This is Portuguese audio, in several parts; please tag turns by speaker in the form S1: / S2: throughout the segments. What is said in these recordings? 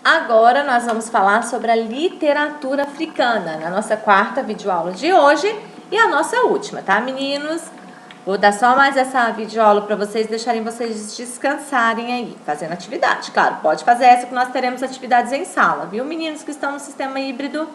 S1: Agora nós vamos falar sobre a literatura africana, na nossa quarta videoaula de hoje e a nossa última, tá, meninos? Vou dar só mais essa videoaula para vocês, deixarem vocês descansarem aí, fazendo atividade. Claro, pode fazer essa que nós teremos atividades em sala, viu, meninos que estão no sistema híbrido?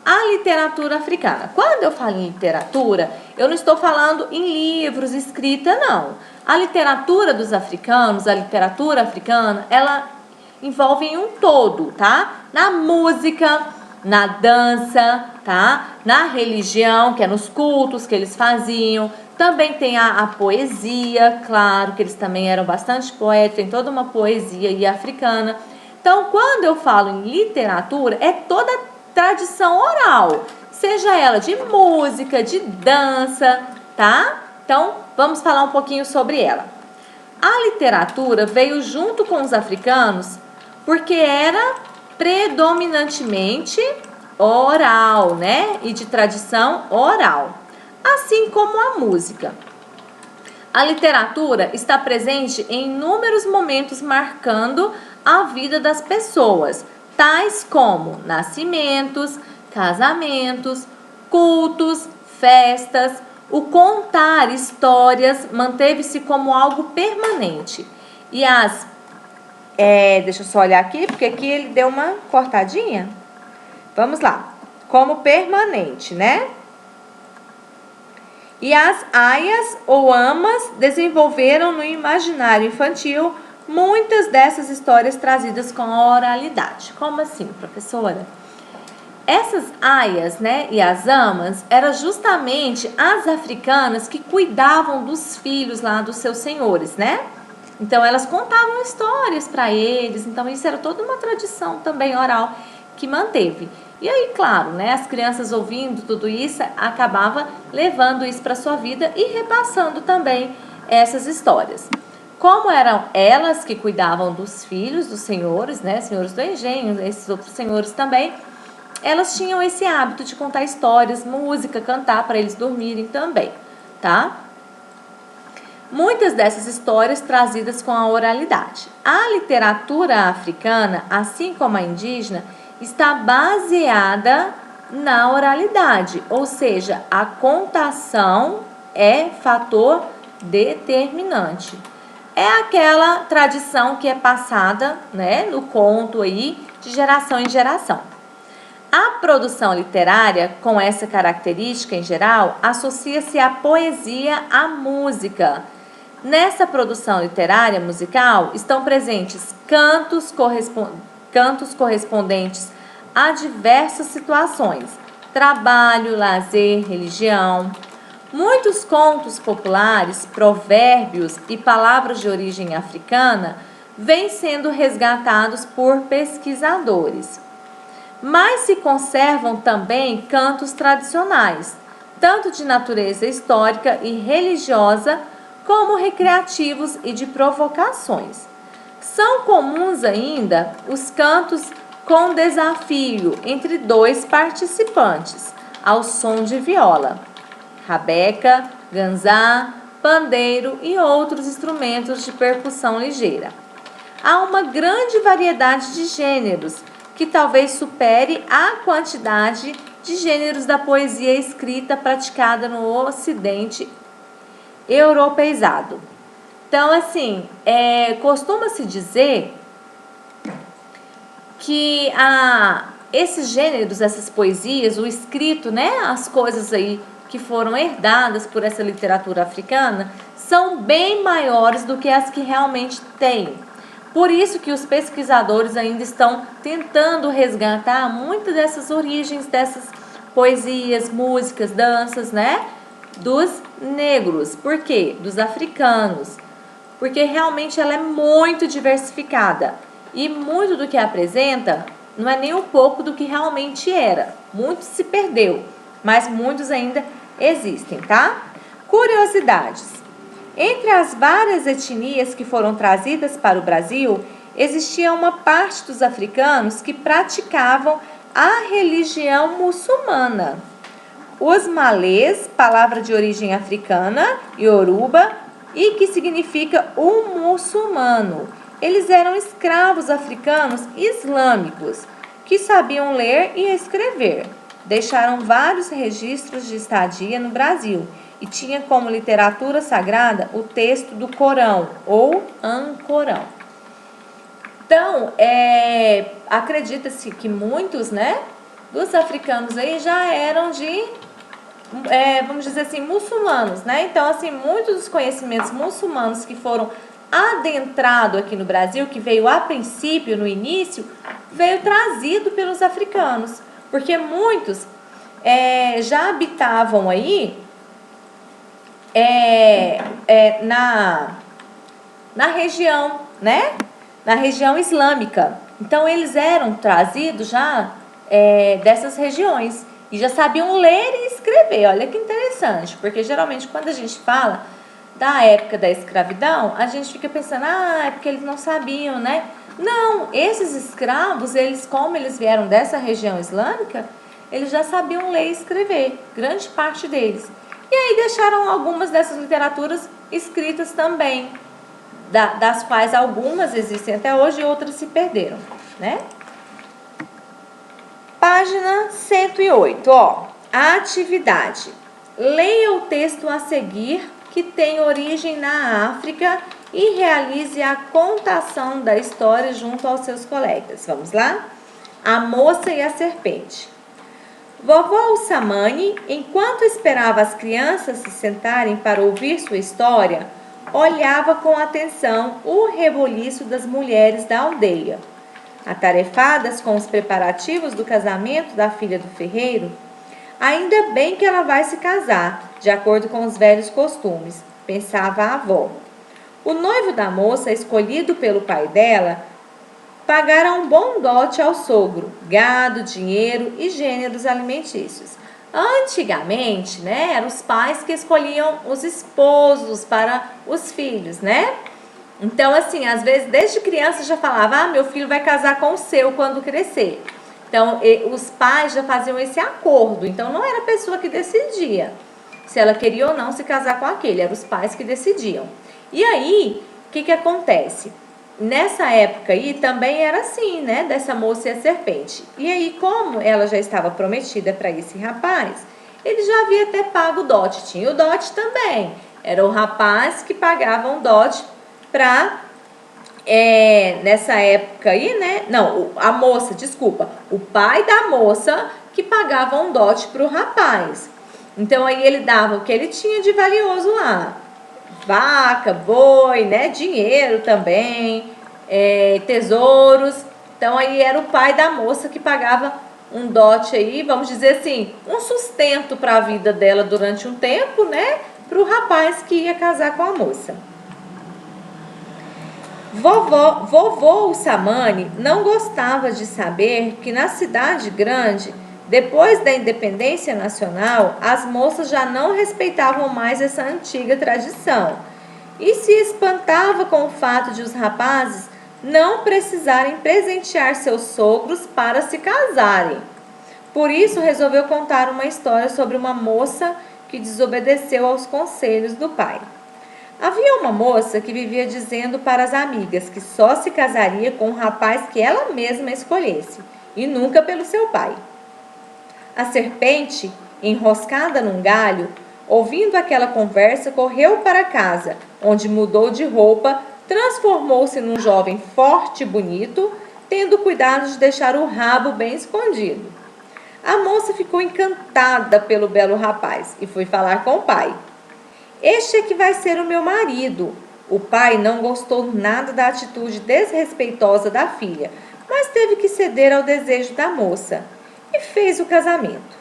S1: A literatura africana. Quando eu falo em literatura, eu não estou falando em livros, escrita, não. A literatura dos africanos, a literatura africana, ela envolve em um todo, tá? Na música, na dança, tá? Na religião, que é nos cultos que eles faziam. Também tem a poesia, claro, que eles também eram bastante poéticos, tem toda uma poesia aí africana. Então, quando eu falo em literatura, é toda tradição oral, seja ela de música, de dança, tá? Então, vamos falar um pouquinho sobre ela. A literatura veio junto com os africanos porque era predominantemente oral, né? E de tradição oral, assim como a música. A literatura está presente em inúmeros momentos marcando a vida das pessoas, tais como nascimentos, casamentos, cultos, festas. O contar histórias manteve-se como algo permanente. E deixa eu só olhar aqui, porque aqui ele deu uma cortadinha. Vamos lá. Como permanente, né? E as aias ou amas desenvolveram no imaginário infantil muitas dessas histórias trazidas com a oralidade. Como assim, professora? Essas aias, né, e as amas eram justamente as africanas que cuidavam dos filhos lá dos seus senhores, né? Então elas contavam histórias para eles, então isso era toda uma tradição também oral que manteve. E aí, claro, né, as crianças ouvindo tudo isso, acabava levando isso para sua vida e repassando também essas histórias. Como eram elas que cuidavam dos filhos dos senhores, né, senhores do engenho, esses outros senhores também, elas tinham esse hábito de contar histórias, música, cantar para eles dormirem também, tá? Muitas dessas histórias trazidas com a oralidade. A literatura africana, assim como a indígena, está baseada na oralidade, ou seja, a contação é fator determinante. É aquela tradição que é passada, né, no conto aí, de geração em geração. A produção literária, com essa característica em geral, associa-se à poesia, à música. Nessa produção literária musical estão presentes cantos correspondentes a diversas situações, trabalho, lazer, religião. Muitos contos populares, provérbios e palavras de origem africana vêm sendo resgatados por pesquisadores. Mas se conservam também cantos tradicionais, tanto de natureza histórica e religiosa, como recreativos e de provocações. São comuns ainda os cantos com desafio entre dois participantes, ao som de viola, rabeca, ganzá, pandeiro e outros instrumentos de percussão ligeira. Há uma grande variedade de gêneros, que talvez supere a quantidade de gêneros da poesia escrita praticada no Ocidente europeizado. Então, assim, costuma-se dizer que esses gêneros, essas poesias, o escrito, né, as coisas aí que foram herdadas por essa literatura africana, são bem maiores do que as que realmente têm. Por isso que os pesquisadores ainda estão tentando resgatar muitas dessas origens, dessas poesias, músicas, danças, né? Dos negros. Por quê? Dos africanos. Porque realmente ela é muito diversificada. E muito do que apresenta não é nem um pouco do que realmente era. Muito se perdeu, mas muitos ainda existem, tá? Curiosidades. Entre as várias etnias que foram trazidas para o Brasil, existia uma parte dos africanos que praticavam a religião muçulmana. Os malês, palavra de origem africana, Yoruba, e que significa o muçulmano. eles eram escravos africanos islâmicos que sabiam ler e escrever. Deixaram vários registros de estadia no Brasil e tinha como literatura sagrada o texto do Corão ou Ancorão. Então, acredita-se que muitos, né, dos africanos aí já eram vamos dizer assim, muçulmanos, né? Então, assim, muitos dos conhecimentos muçulmanos que foram adentrados aqui no Brasil, que veio a princípio, no início, veio trazido pelos africanos, porque muitos já habitavam aí na região, né? Na região islâmica. Então, eles eram trazidos já dessas regiões e já sabiam ler e escrever. Olha que interessante, porque geralmente quando a gente fala da época da escravidão, a gente fica pensando, é porque eles não sabiam, né? Não, esses escravos, como eles vieram dessa região islâmica, eles já sabiam ler e escrever, grande parte deles. E aí deixaram algumas dessas literaturas escritas também, das quais algumas existem até hoje e outras se perderam, né? Página 108, a atividade. Leia o texto a seguir, que tem origem na África, e realize a contação da história junto aos seus colegas. Vamos lá? A moça e a serpente. Vovó Ussamane, enquanto esperava as crianças se sentarem para ouvir sua história, olhava com atenção o reboliço das mulheres da aldeia. Atarefadas com os preparativos do casamento da filha do ferreiro, ainda bem que ela vai se casar, de acordo com os velhos costumes, pensava a avó. O noivo da moça, escolhido pelo pai dela, pagara um bom dote ao sogro, gado, dinheiro e gêneros alimentícios. Antigamente, né, eram os pais que escolhiam os esposos para os filhos, né? Então, assim, às vezes, desde criança já falava, meu filho vai casar com o seu quando crescer. Então, os pais já faziam esse acordo. Então, não era a pessoa que decidia se ela queria ou não se casar com aquele. Eram os pais que decidiam. E aí, o que acontece? Nessa época aí, também era assim, né? Dessa moça e a serpente. E aí, como ela já estava prometida para esse rapaz, ele já havia até pago o dote. Tinha o dote também. Era o rapaz que pagava um dote para, nessa época aí, né? Não, a moça, desculpa. O pai da moça que pagava um dote para o rapaz. Então, aí ele dava o que ele tinha de valioso lá. Vaca, boi, né? Dinheiro também, tesouros. Então, aí era o pai da moça que pagava um dote aí, vamos dizer assim, um sustento para a vida dela durante um tempo, né? Para o rapaz que ia casar com a moça. Vovô Ussamane não gostava de saber que na cidade grande, depois da independência nacional, as moças já não respeitavam mais essa antiga tradição e se espantava com o fato de os rapazes não precisarem presentear seus sogros para se casarem. Por isso, resolveu contar uma história sobre uma moça que desobedeceu aos conselhos do pai. Havia uma moça que vivia dizendo para as amigas que só se casaria com um rapaz que ela mesma escolhesse, e nunca pelo seu pai. A serpente, enroscada num galho, ouvindo aquela conversa, correu para casa, onde mudou de roupa, transformou-se num jovem forte e bonito, tendo cuidado de deixar o rabo bem escondido. A moça ficou encantada pelo belo rapaz e foi falar com o pai. Este é que vai ser o meu marido. O pai não gostou nada da atitude desrespeitosa da filha, mas teve que ceder ao desejo da moça e fez o casamento.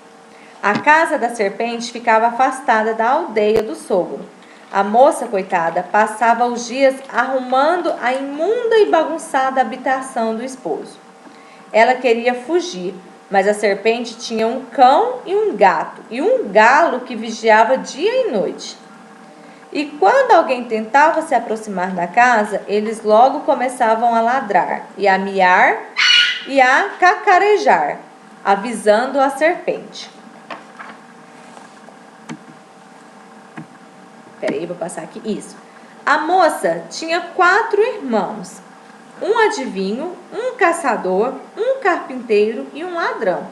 S1: A casa da serpente ficava afastada da aldeia do sogro. A moça, coitada, passava os dias arrumando a imunda e bagunçada habitação do esposo. Ela queria fugir, mas a serpente tinha um cão e um gato e um galo que vigiava dia e noite. E quando alguém tentava se aproximar da casa, eles logo começavam a ladrar e a miar e a cacarejar, avisando a serpente. Peraí, vou passar aqui. Isso. A moça tinha 4 irmãos. um adivinho, um caçador, um carpinteiro e um ladrão.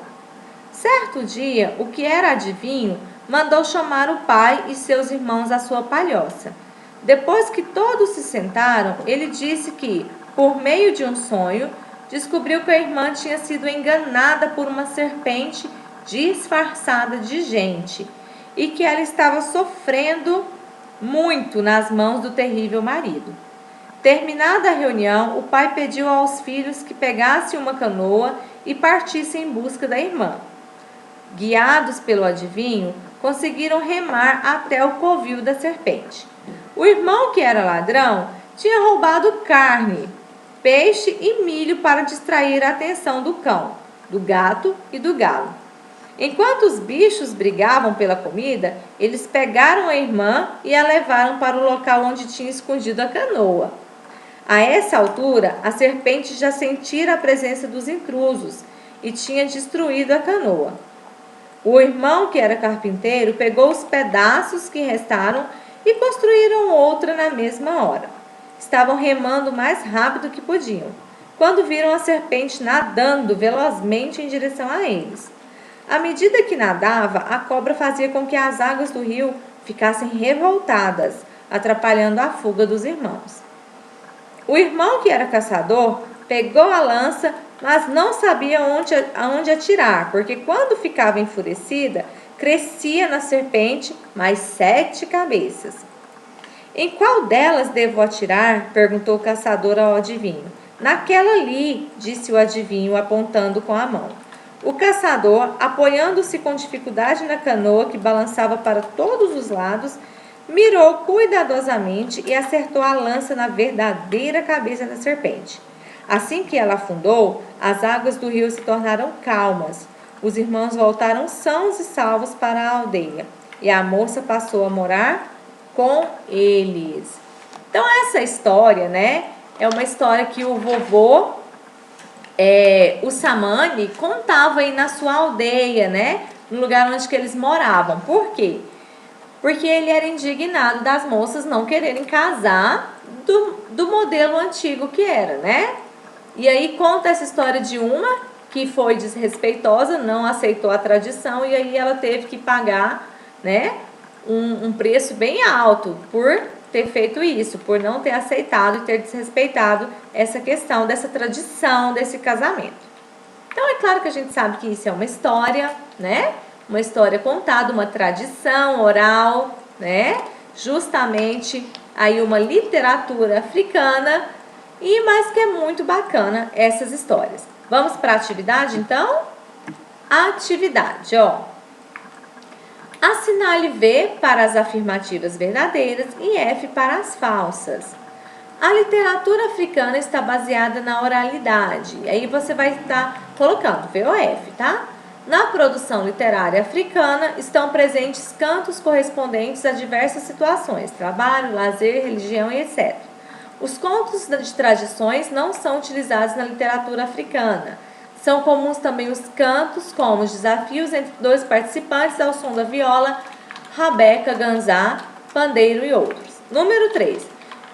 S1: Certo dia, o que era adivinho mandou chamar o pai e seus irmãos à sua palhoça. Depois que todos se sentaram, ele disse que, por meio de um sonho, descobriu que a irmã tinha sido enganada por uma serpente disfarçada de gente e que ela estava sofrendo muito nas mãos do terrível marido. Terminada a reunião, o pai pediu aos filhos que pegassem uma canoa e partissem em busca da irmã. Guiados pelo adivinho, conseguiram remar até o covil da serpente. O irmão, que era ladrão, tinha roubado carne, peixe e milho para distrair a atenção do cão, do gato e do galo. Enquanto os bichos brigavam pela comida, eles pegaram a irmã e a levaram para o local onde tinha escondido a canoa. A essa altura, a serpente já sentira a presença dos intrusos e tinha destruído a canoa. O irmão, que era carpinteiro, pegou os pedaços que restaram e construíram outra na mesma hora. Estavam remando o mais rápido que podiam, quando viram a serpente nadando velozmente em direção a eles. À medida que nadava, a cobra fazia com que as águas do rio ficassem revoltadas, atrapalhando a fuga dos irmãos. O irmão, que era caçador, pegou a lança, mas não sabia aonde atirar, porque quando ficava enfurecida, crescia na serpente mais 7 cabeças. Em qual delas devo atirar? Perguntou o caçador ao adivinho. Naquela ali, disse o adivinho, apontando com a mão. O caçador, apoiando-se com dificuldade na canoa que balançava para todos os lados, mirou cuidadosamente e acertou a lança na verdadeira cabeça da serpente. Assim que ela afundou, as águas do rio se tornaram calmas. Os irmãos voltaram sãos e salvos para a aldeia, e a moça passou a morar com eles. Então essa história, né, é uma história que o vovô, o Samani, contava aí na sua aldeia, né, no lugar onde que eles moravam. Por quê? Porque ele era indignado das moças não quererem casar do modelo antigo que era, né? E aí conta essa história de uma que foi desrespeitosa, não aceitou a tradição e aí ela teve que pagar, né, um preço bem alto por ter feito isso, por não ter aceitado e ter desrespeitado essa questão dessa tradição, desse casamento. Então é claro que a gente sabe que isso é uma história, né? Uma história contada, uma tradição oral, né? Justamente aí uma literatura africana, mas que é muito bacana essas histórias. Vamos para a atividade, então? Atividade, ó. Assinale V para as afirmativas verdadeiras e F para as falsas. A literatura africana está baseada na oralidade. E aí você vai estar colocando V ou F, tá? Na produção literária africana estão presentes cantos correspondentes a diversas situações, trabalho, lazer, religião e etc. Os contos de tradições não são utilizados na literatura africana. São comuns também os cantos, como os desafios entre 2 participantes ao som da viola, rabeca, ganzá, pandeiro e outros. Número 3.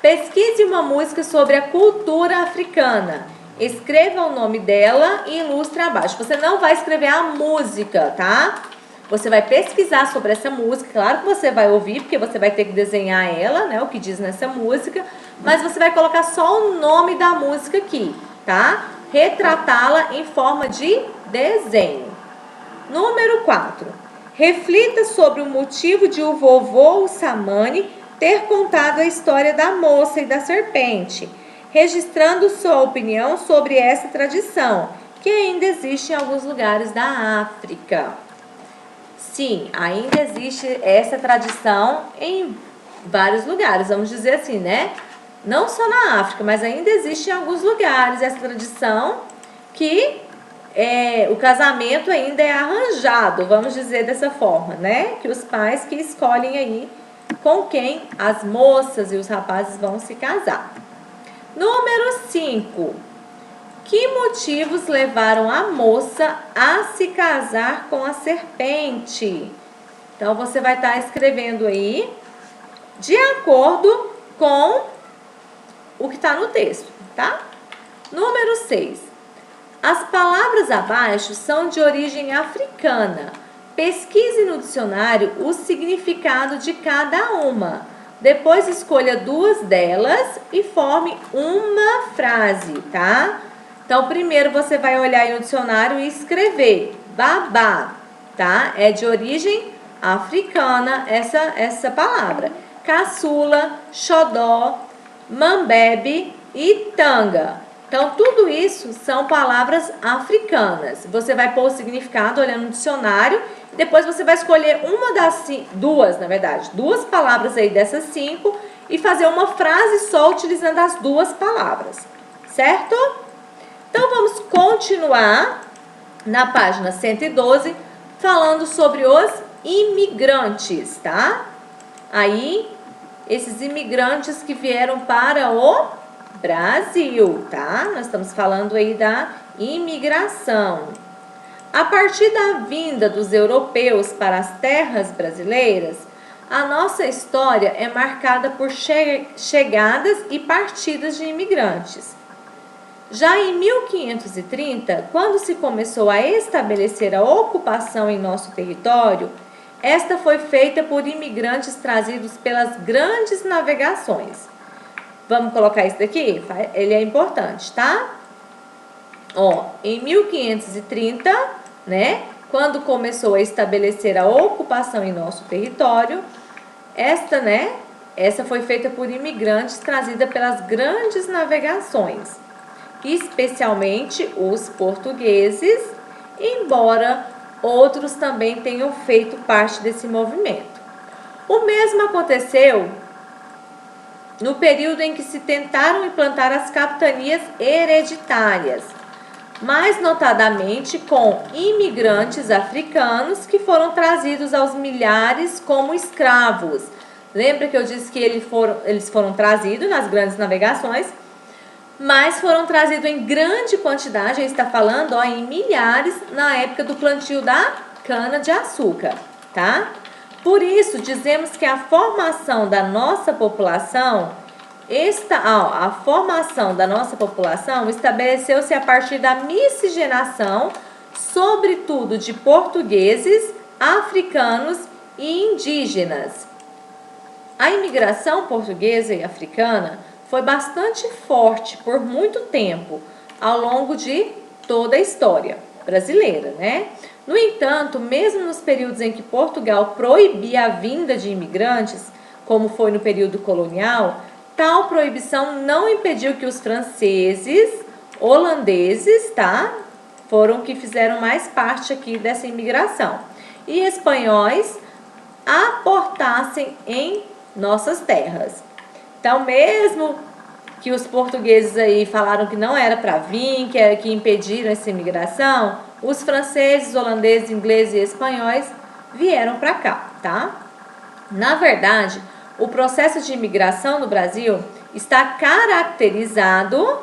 S1: Pesquise uma música sobre a cultura africana. Escreva o nome dela e ilustre abaixo. Você não vai escrever a música, tá? Você vai pesquisar sobre essa música. Claro que você vai ouvir, porque você vai ter que desenhar ela, né? O que diz nessa música. Mas você vai colocar só o nome da música aqui, tá? Retratá-la em forma de desenho. Número 4. Reflita sobre o motivo de o vovô Samani ter contado a história da moça e da serpente, registrando sua opinião sobre essa tradição, que ainda existe em alguns lugares da África. Sim, ainda existe essa tradição em vários lugares, vamos dizer assim, né? Não só na África, mas ainda existe em alguns lugares essa tradição que o casamento ainda é arranjado, vamos dizer dessa forma, né? Que os pais que escolhem aí com quem as moças e os rapazes vão se casar. Número 5. Que motivos levaram a moça a se casar com a serpente? Então, você vai estar escrevendo aí de acordo com o que está no texto, tá? Número 6. As palavras abaixo são de origem africana. Pesquise no dicionário o significado de cada uma. Depois escolha 2 delas e forme uma frase, tá? Então, primeiro você vai olhar aí no dicionário e escrever babá, tá? É de origem africana essa palavra. Caçula, xodó, mambebe e tanga. Então, tudo isso são palavras africanas. Você vai pôr o significado olhando no dicionário. Depois você vai escolher duas palavras aí dessas 5 e fazer uma frase só utilizando as 2 palavras, certo? Então, vamos continuar na página 112, falando sobre os imigrantes, tá? Aí, esses imigrantes que vieram para o Brasil, tá? Nós estamos falando aí da imigração. A partir da vinda dos europeus para as terras brasileiras, a nossa história é marcada por chegadas e partidas de imigrantes. Já em 1530, quando se começou a estabelecer a ocupação em nosso território, esta foi feita por imigrantes trazidos pelas grandes navegações. Vamos colocar isso daqui? Ele é importante, tá? Ó, em 1530, né, quando começou a estabelecer a ocupação em nosso território, essa foi feita por imigrantes trazida pelas grandes navegações, especialmente os portugueses, embora outros também tenham feito parte desse movimento. O mesmo aconteceu no período em que se tentaram implantar as capitanias hereditárias, mais notadamente com imigrantes africanos que foram trazidos aos milhares como escravos. Lembra que eu disse que eles foram trazidos nas grandes navegações, mas foram trazidos em grande quantidade, a gente está falando em milhares, na época do plantio da cana-de-açúcar, tá? Por isso, dizemos que a formação da nossa população estabeleceu-se a partir da miscigenação, sobretudo de portugueses, africanos e indígenas. A imigração portuguesa e africana foi bastante forte por muito tempo, ao longo de toda a história brasileira, né? No entanto, mesmo nos períodos em que Portugal proibia a vinda de imigrantes, como foi no período colonial, tal proibição não impediu que os franceses, holandeses, tá? Foram que fizeram mais parte aqui dessa imigração, e espanhóis aportassem em nossas terras. Então, mesmo que os portugueses aí falaram que não era para vir, que impediram essa imigração, os franceses, holandeses, ingleses e espanhóis vieram para cá, tá? Na verdade, o processo de imigração no Brasil está caracterizado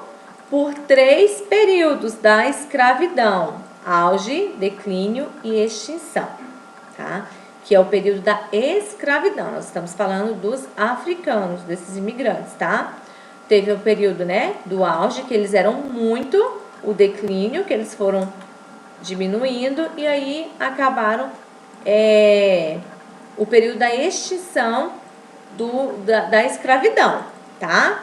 S1: por 3 períodos da escravidão: auge, declínio e extinção, tá? Que é o período da escravidão. Nós estamos falando dos africanos, desses imigrantes, tá? Teve o período, né, do auge, que eles eram muito, o declínio, que eles foram diminuindo, e aí acabaram o período da extinção da escravidão, tá?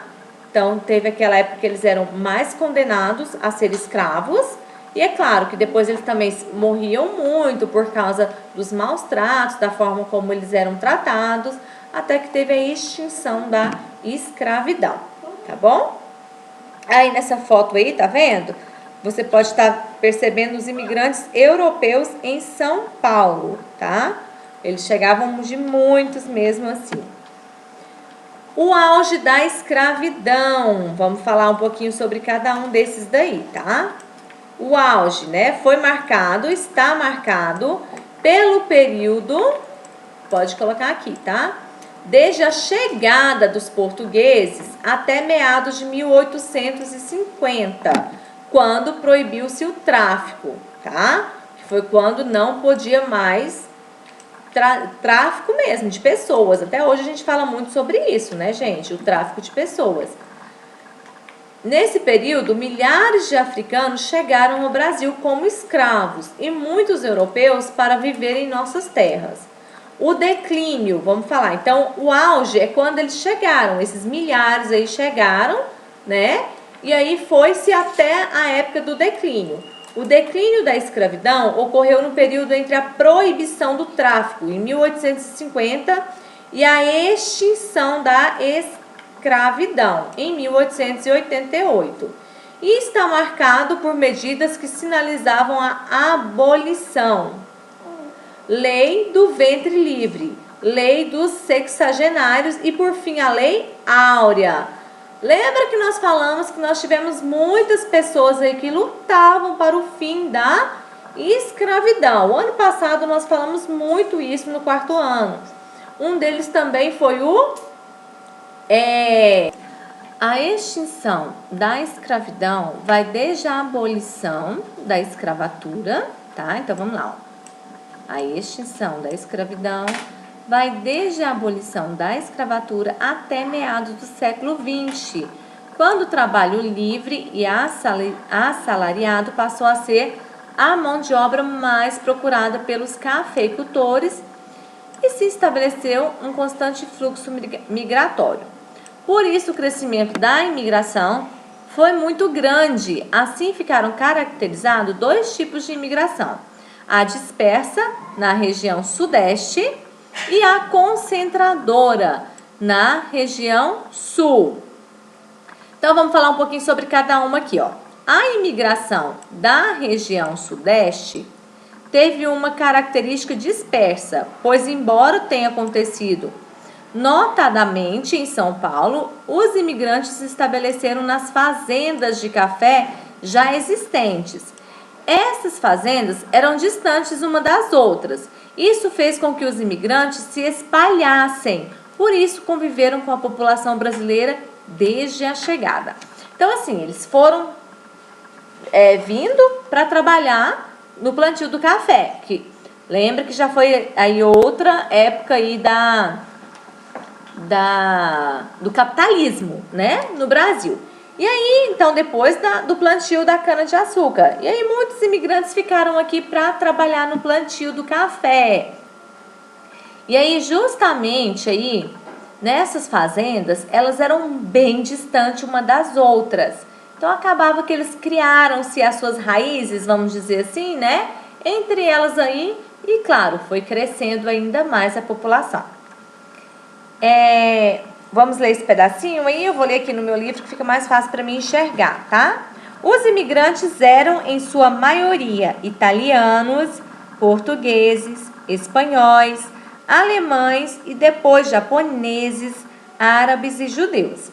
S1: Então, teve aquela época que eles eram mais condenados a ser escravos, e é claro que depois eles também morriam muito por causa dos maus tratos, da forma como eles eram tratados, até que teve a extinção da escravidão, tá bom? Aí nessa foto aí, tá vendo? Você pode estar percebendo os imigrantes europeus em São Paulo, tá? Eles chegavam de muitos mesmo assim. O auge da escravidão. Vamos falar um pouquinho sobre cada um desses daí, tá? O auge, né, está marcado pelo período, pode colocar aqui, tá? Desde a chegada dos portugueses até meados de 1850, quando proibiu-se o tráfico, tá? Que foi quando não podia mais tráfico mesmo de pessoas. Até hoje a gente fala muito sobre isso, né, gente? O tráfico de pessoas. Nesse período, milhares de africanos chegaram ao Brasil como escravos e muitos europeus para viver em nossas terras. O declínio, vamos falar, então o auge é quando eles chegaram, esses milhares aí chegaram, né? E aí foi-se até a época do declínio. O declínio da escravidão ocorreu no período entre a proibição do tráfico, em 1850, e a extinção da escravidão, em 1888. E está marcado por medidas que sinalizavam a abolição. Lei do ventre livre, lei dos sexagenários e, por fim, a Lei Áurea. Lembra que nós falamos que nós tivemos muitas pessoas aí que lutavam para o fim da escravidão. O ano passado nós falamos muito isso no 4º ano. Um deles também foi a extinção da escravidão vai desde a abolição da escravatura, tá? Então vamos lá, ó. A extinção da escravidão vai desde a abolição da escravatura até meados do século XX, quando o trabalho livre e assalariado passou a ser a mão de obra mais procurada pelos cafeicultores e se estabeleceu um constante fluxo migratório. Por isso, o crescimento da imigração foi muito grande. Assim, ficaram caracterizados 2 tipos de imigração: a dispersa, na região sudeste, e a concentradora, na região sul. Então, vamos falar um pouquinho sobre cada uma aqui, ó. A imigração da região sudeste teve uma característica dispersa, pois, embora tenha acontecido notadamente em São Paulo, os imigrantes se estabeleceram nas fazendas de café já existentes. Essas fazendas eram distantes uma das outras. Isso fez com que os imigrantes se espalhassem. Por isso, conviveram com a população brasileira desde a chegada. Então, assim, eles foram vindo para trabalhar no plantio do café. Que, lembra que já foi aí outra época aí do capitalismo, né, no Brasil. E aí, então, depois do plantio da cana-de-açúcar. E aí, muitos imigrantes ficaram aqui para trabalhar no plantio do café. E aí, justamente aí, nessas fazendas, elas eram bem distantes uma das outras. Então, acabava que eles criaram-se as suas raízes, vamos dizer assim, né, entre elas aí. E, claro, foi crescendo ainda mais a população. Vamos ler esse pedacinho aí, eu vou ler aqui no meu livro que fica mais fácil para mim enxergar, tá? Os imigrantes eram, em sua maioria, italianos, portugueses, espanhóis, alemães e depois japoneses, árabes e judeus.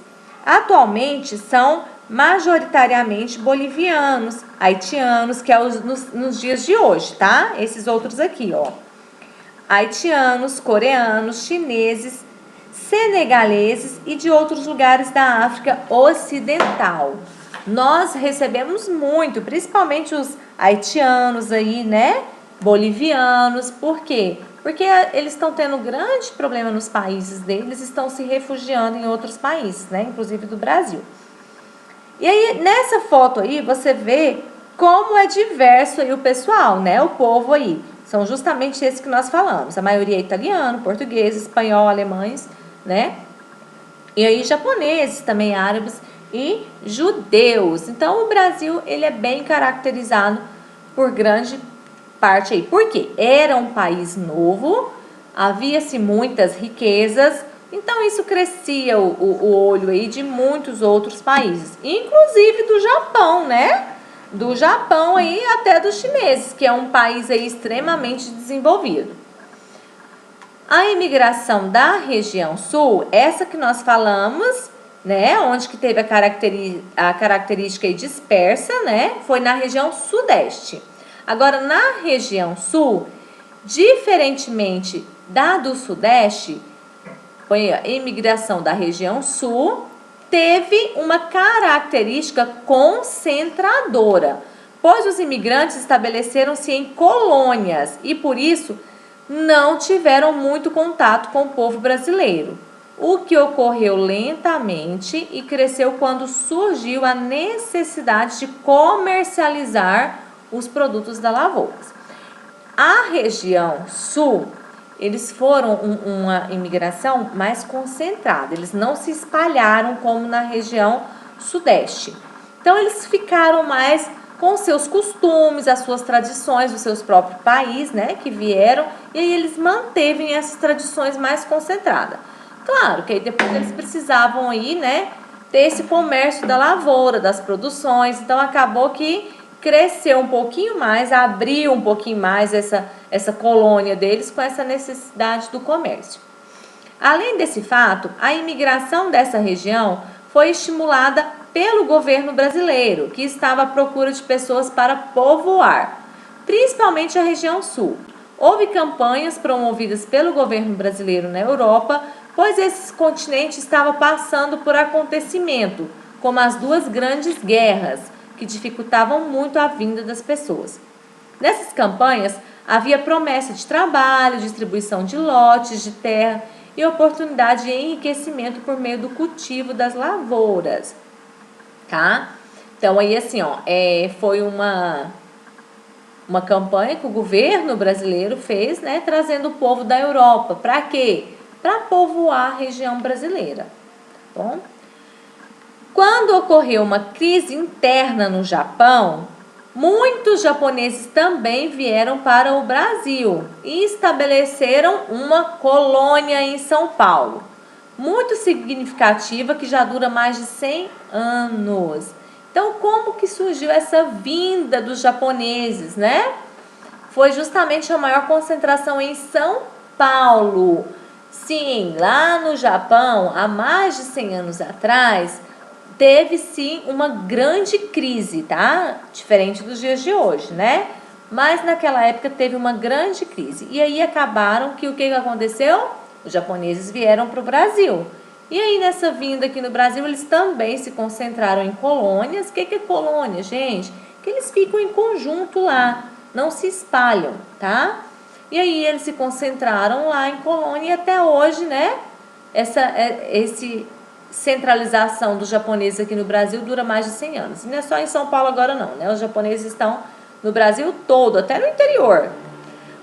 S1: Atualmente são majoritariamente bolivianos, haitianos, que é nos dias de hoje, tá? Esses outros aqui, ó. Haitianos, coreanos, chineses, senegaleses e de outros lugares da África Ocidental. Nós recebemos muito, principalmente os haitianos aí, né? Bolivianos. Por quê? Porque eles estão tendo grande problema nos países deles, estão se refugiando em outros países, né? Inclusive do Brasil. E aí, nessa foto aí, você vê como é diverso aí o pessoal, né? O povo aí. São justamente esses que nós falamos. A maioria é italiano, português, espanhol, alemães, né? E aí japoneses, também árabes e judeus. Então, o Brasil, ele é bem caracterizado por grande parte aí. Por quê? Era um país novo, havia-se muitas riquezas, então isso crescia o olho aí de muitos outros países, inclusive do Japão, né? Do Japão aí até dos chineses, que é um país aí extremamente desenvolvido. A imigração da região sul, essa que nós falamos, né, onde que teve a característica aí dispersa, né, foi na região sudeste. Agora, na região sul, diferentemente da do sudeste, foi a imigração da região sul, teve uma característica concentradora, pois os imigrantes estabeleceram-se em colônias e, por isso, não tiveram muito contato com o povo brasileiro. o que ocorreu lentamente e cresceu quando surgiu a necessidade de comercializar os produtos da lavoura. A região sul, eles foram uma imigração mais concentrada, eles não se espalharam como na região sudeste. Então, eles ficaram mais com seus costumes, as suas tradições, os seus próprios países, né, que vieram, e aí eles mantevem essas tradições mais concentradas. Claro que aí depois eles precisavam aí, né, ter esse comércio da lavoura, das produções, então acabou que cresceu um pouquinho mais, abriu um pouquinho mais essa colônia deles com essa necessidade do comércio. Além desse fato, a imigração dessa região foi estimulada pelo governo brasileiro, que estava à procura de pessoas para povoar, principalmente a região sul. Houve campanhas promovidas pelo governo brasileiro na Europa, pois esse continente estava passando por acontecimento, como as duas grandes guerras, que dificultavam muito a vinda das pessoas. Nessas campanhas, havia promessa de trabalho, distribuição de lotes de terra e oportunidade de enriquecimento por meio do cultivo das lavouras, tá? Então, aí assim, ó, foi uma campanha que o governo brasileiro fez, né, trazendo o povo da Europa. Para quê? Para povoar a região brasileira. Bom, quando ocorreu uma crise interna no Japão, muitos japoneses também vieram para o Brasil e estabeleceram uma colônia em São Paulo, muito significativa, que já dura mais de 100 anos. Então, como que surgiu essa vinda dos japoneses, né? Foi justamente a maior concentração em São Paulo. Sim, lá no Japão, há mais de 100 anos atrás, teve sim uma grande crise, tá? Diferente dos dias de hoje, né? Mas naquela época teve uma grande crise. E aí acabaram que o que aconteceu? Os japoneses vieram para o Brasil. E aí nessa vinda aqui no Brasil, eles também se concentraram em colônias. O que é colônia, gente? Que eles ficam em conjunto lá, não se espalham, tá? E aí eles se concentraram lá em colônia e até hoje, né? Esse centralização dos japoneses aqui no Brasil dura mais de 100 anos. E não é só em São Paulo agora não, né? Os japoneses estão no Brasil todo, até no interior.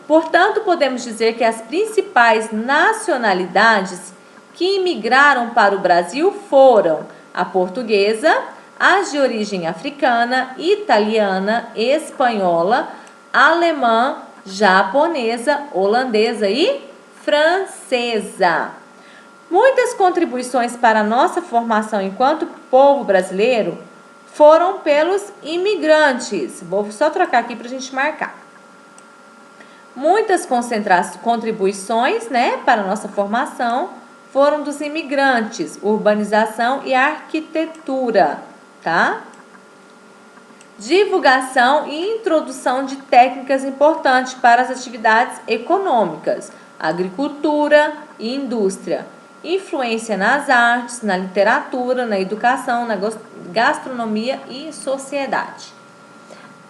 S1: Portanto, podemos dizer que as principais nacionalidades que imigraram para o Brasil foram a portuguesa, as de origem africana, italiana, espanhola, alemã, japonesa, holandesa e francesa. Muitas contribuições para a nossa formação enquanto povo brasileiro foram pelos imigrantes. Vou só trocar aqui para a gente marcar. Muitas contribuições, né, para a nossa formação foram dos imigrantes, urbanização e arquitetura, tá? Divulgação e introdução de técnicas importantes para as atividades econômicas, agricultura e indústria. Influência nas artes, na literatura, na educação, na gastronomia e sociedade.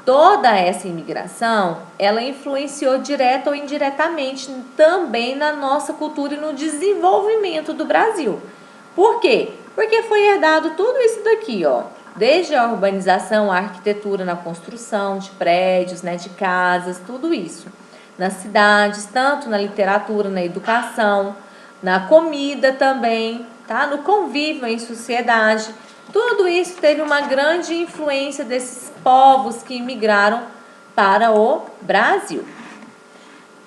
S1: Toda essa imigração, ela influenciou direta ou indiretamente também na nossa cultura e no desenvolvimento do Brasil. Por quê? Porque foi herdado tudo isso daqui, ó. Desde a urbanização, a arquitetura na construção de prédios, né, de casas, tudo isso. Nas cidades, tanto na literatura, na educação, na comida também, tá? No convívio em sociedade. Tudo isso teve uma grande influência desses povos que imigraram para o Brasil.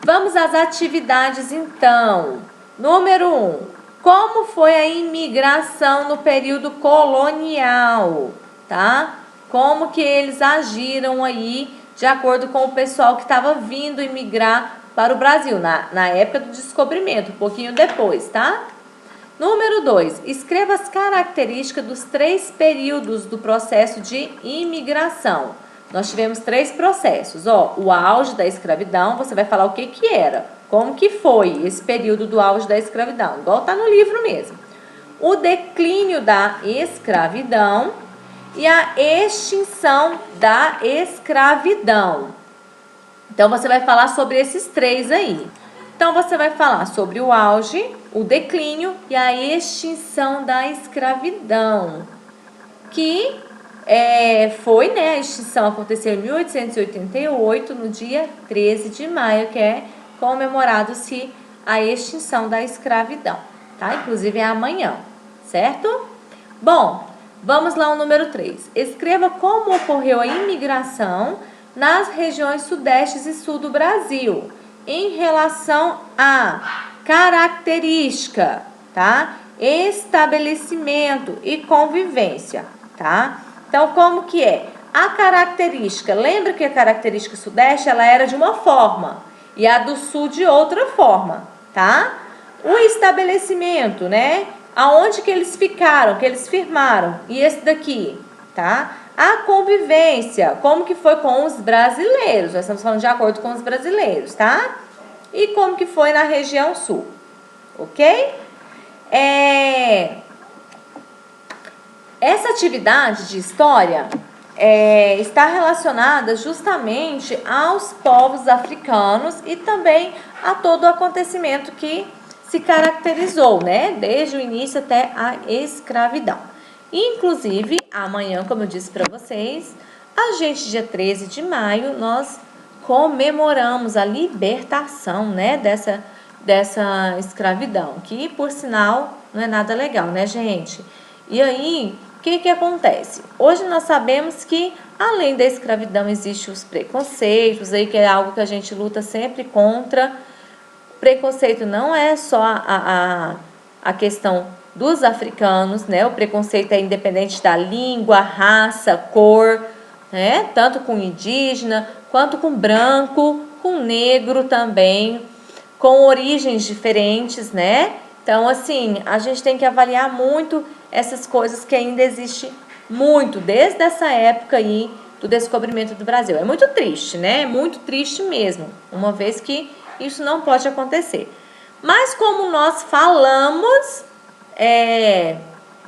S1: Vamos às atividades então. Número 1. Como foi a imigração no período colonial, tá? Como que eles agiram aí de acordo com o pessoal que estava vindo imigrar para o Brasil, na época do descobrimento, um pouquinho depois, tá? Número 2, escreva as características dos 3 períodos do processo de imigração. Nós tivemos 3 processos, ó, o auge da escravidão, você vai falar o que era, como que foi esse período do auge da escravidão, igual tá no livro mesmo. O declínio da escravidão e a extinção da escravidão. Então, você vai falar sobre esses 3 aí. Então, você vai falar sobre o auge, o declínio e a extinção da escravidão, que foi, né, a extinção aconteceu em 1888, no dia 13 de maio, que é comemorado-se a extinção da escravidão, tá? Inclusive é amanhã, certo? Bom, vamos lá ao número 3. Escreva como ocorreu a imigração nas regiões sudeste e sul do Brasil, em relação a característica, tá? Estabelecimento e convivência, tá? Então, como que é? A característica, lembra que a característica sudeste, ela era de uma forma e a do sul de outra forma, tá? O estabelecimento, né? Aonde que eles ficaram, que eles firmaram, e esse daqui, tá? A convivência, como que foi com os brasileiros, nós estamos falando de acordo com os brasileiros, tá? E como que foi na região sul, ok? Essa atividade de história está relacionada justamente aos povos africanos e também a todo o acontecimento que se caracterizou, né, desde o início até a escravidão. Inclusive, amanhã, como eu disse para vocês, a gente, dia 13 de maio, nós comemoramos a libertação, né, dessa escravidão, que, por sinal, não é nada legal, né, gente? E aí, o que acontece? Hoje nós sabemos que, além da escravidão, existem os preconceitos, aí, que é algo que a gente luta sempre contra. Preconceito não é só a questão dos africanos, né? O preconceito é independente da língua, raça, cor, né? Tanto com indígena, quanto com branco, com negro também, com origens diferentes, né? Então, assim, a gente tem que avaliar muito essas coisas que ainda existe muito, desde essa época aí do descobrimento do Brasil. É muito triste, né? É muito triste mesmo, uma vez que isso não pode acontecer. Mas como nós falamos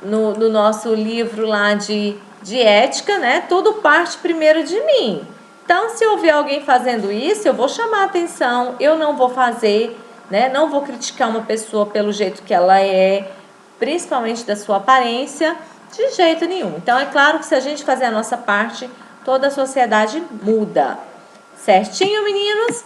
S1: no nosso livro lá de ética, né? Tudo parte primeiro de mim. Então, se eu ver alguém fazendo isso, eu vou chamar a atenção, eu não vou fazer, né? Não vou criticar uma pessoa pelo jeito que ela é, principalmente da sua aparência, de jeito nenhum. Então, é claro que se a gente fazer a nossa parte, toda a sociedade muda. Certinho, meninos?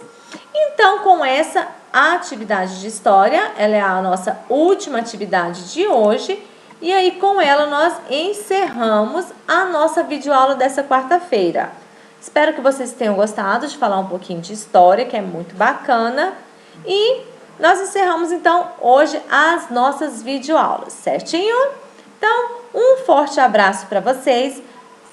S1: Então, com essa atividade de história, ela é a nossa última atividade de hoje. E aí, com ela, nós encerramos a nossa videoaula dessa quarta-feira. Espero que vocês tenham gostado de falar um pouquinho de história, que é muito bacana. E nós encerramos, então, hoje as nossas videoaulas, certinho? Então, um forte abraço para vocês.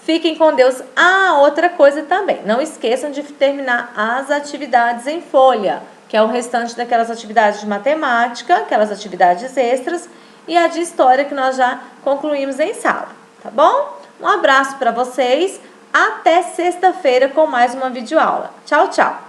S1: Fiquem com Deus. Ah, outra coisa também. Não esqueçam de terminar as atividades em folha, que é o restante daquelas atividades de matemática, aquelas atividades extras, e a de história que nós já concluímos em sala, tá bom? Um abraço para vocês. Até sexta-feira com mais uma videoaula. Tchau, tchau!